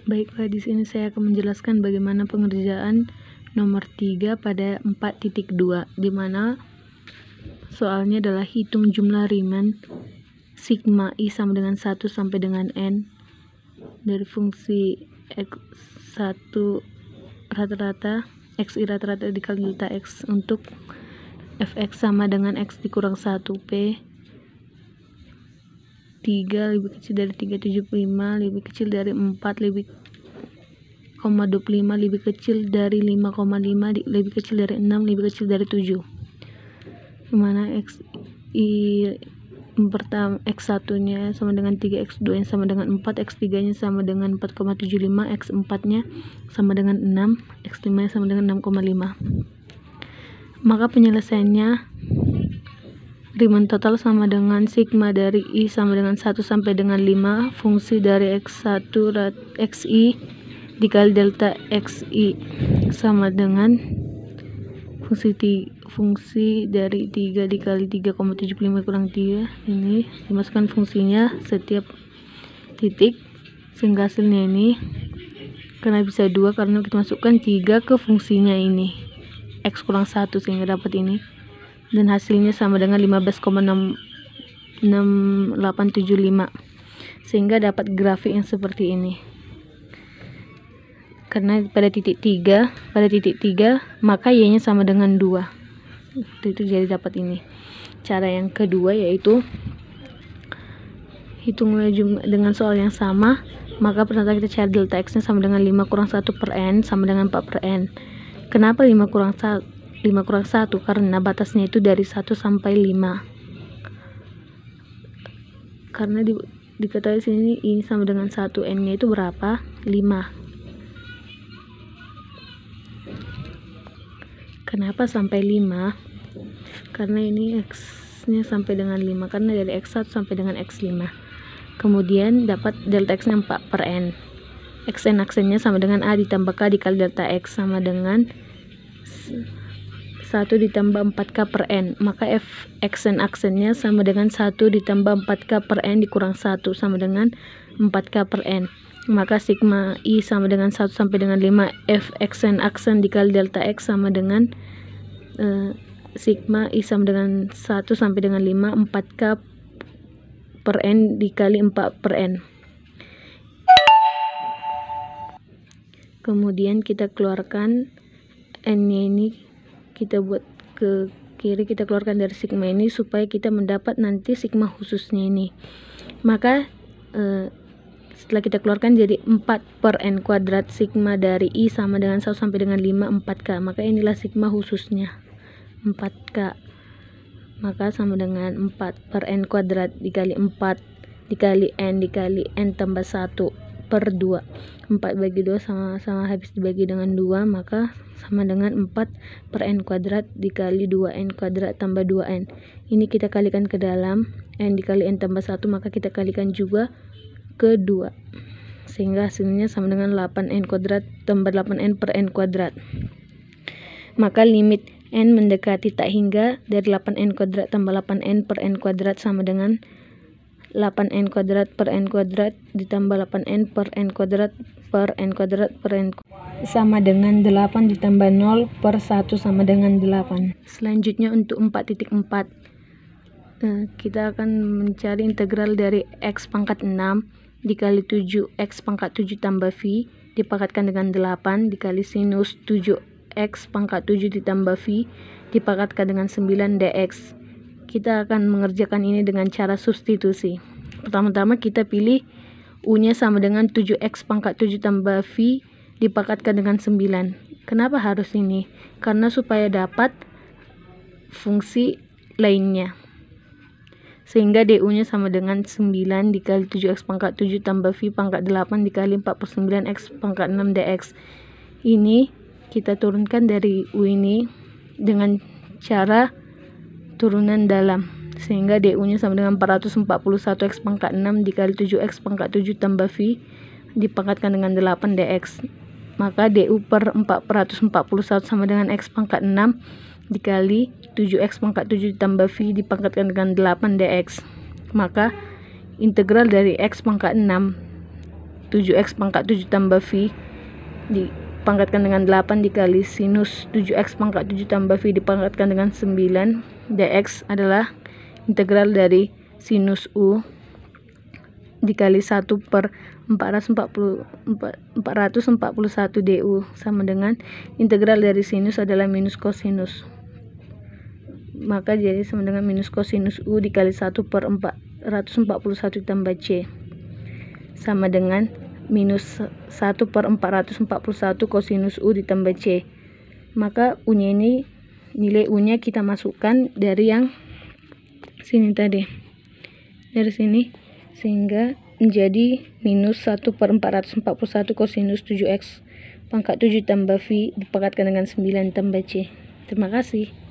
Baiklah, di sini saya akan menjelaskan bagaimana pengerjaan nomor 3 pada 4.2, di mana soalnya adalah hitung jumlah Riemann sigma I sama dengan 1 sampai dengan N dari fungsi X1 rata-rata XI rata-rata dikali delta X untuk Fx sama dengan X dikurang 1 P 3 lebih kecil dari 375, lebih kecil dari 4, lebih 0,25, lebih kecil dari 5,5, lebih kecil dari 6, lebih kecil dari 7. Dimana pertama X1 nya sama dengan 3, X2 nya sama dengan 4, X3 nya sama dengan 4,75, X4 nya sama dengan 6, X5 nya sama dengan 6,5. Maka penyelesaiannya Riemann total sama dengan sigma dari I sama dengan 1 sampai dengan 5 fungsi dari X1 XI dikali delta XI sama dengan fungsi dari 3 dikali 3,75 kurang 3. Ini dimasukkan fungsinya setiap titik sehingga hasilnya ini karena bisa 2 karena kita masukkan 3 ke fungsinya ini X kurang 1 sehingga dapat ini. Dan hasilnya sama dengan 15,6875 sehingga dapat grafik yang seperti ini. Karena pada titik 3 maka Y nya sama dengan 2 itu jadi dapat ini. Cara yang kedua yaitu hitunglah dengan soal yang sama, maka pertama kita cari delta X nya sama dengan 5 kurang 1 per N sama dengan 4 per N. Kenapa 5 kurang 1? Karena batasnya itu dari 1 sampai 5. Karena diketahui sini ini sama dengan 1, N nya itu berapa? 5. Kenapa sampai 5? Karena ini X nya sampai dengan 5, karena dari X1 sampai dengan X5. Kemudian dapat delta X nya 4 per N. Xn aksennya sama dengan A ditambah K dikali delta X sama dengan 1 ditambah 4K per N, maka F Xn aksennya sama dengan 1 ditambah 4K per N dikurang 1 sama dengan 4K per N, maka sigma I sama dengan 1 sampai dengan 5 F Xn aksen dikali delta X sama dengan sigma I sama dengan 1 sampai dengan 5 4K per N dikali 4 per N. Kemudian kita keluarkan N nya ini, kita buat ke kiri, kita keluarkan dari sigma ini supaya kita mendapat nanti sigma khususnya ini. Maka setelah kita keluarkan jadi 4 per N kuadrat sigma dari I sama dengan 1 sampai dengan 5 4K, maka inilah sigma khususnya 4K, maka sama dengan 4 per N kuadrat dikali 4 dikali N tambah 1 per 2. 4 bagi 2 sama habis dibagi dengan 2, maka sama dengan 4 per N kuadrat dikali 2N kuadrat tambah 2N. Ini kita kalikan ke dalam, N dikali N tambah 1, maka kita kalikan juga ke 2 sehingga hasilnya sama dengan 8N kuadrat tambah 8N per N kuadrat. Maka limit N mendekati tak hingga dari 8N kuadrat tambah 8N per N kuadrat sama dengan 8N kuadrat per N kuadrat ditambah 8N per N kuadrat per N kuadrat per N sama dengan 8 ditambah 0 per 1 sama dengan 8. Selanjutnya untuk 4.4 kita akan mencari integral dari X pangkat 6 dikali 7 X pangkat 7 tambah V dipakatkan dengan 8 dikali sinus 7 X pangkat 7 ditambah V dipakatkan dengan 9 dx. Kita akan mengerjakan ini dengan cara substitusi. Pertama-tama kita pilih U nya sama dengan 7X pangkat 7 tambah V dipakatkan dengan 9. Kenapa harus ini? Karena supaya dapat fungsi lainnya, sehingga DU nya sama dengan 9 dikali 7X pangkat 7 tambah V pangkat 8 dikali 4 per 9X pangkat 6 dx. Ini kita turunkan dari U ini dengan cara turunan dalam, sehingga DU nya sama dengan 441X pangkat 6 dikali 7X pangkat 7 tambah V dipangkatkan dengan 8 dx. Maka DU per 441 sama dengan X pangkat 6 dikali 7X pangkat 7 tambah V dipangkatkan dengan 8 dx. Maka integral dari X pangkat 6 7x pangkat 7 tambah V dipangkatkan dengan 8 dikali sinus 7x pangkat 7 tambah V dipangkatkan dengan 9 dx adalah integral dari sinus U dikali 1 per 441 du sama dengan integral dari sinus adalah minus kosinus. Maka jadi sama dengan minus kosinus U dikali 1 per 441 tambah C sama dengan minus 1 per 441 kosinus U ditambah C. Maka U-nya ini, nilai U-nya kita masukkan dari yang sini tadi, dari sini, sehingga menjadi minus 1 per 441 kosinus 7x pangkat 7 tambah V dipangkatkan dengan 9 tambah C. Terima kasih.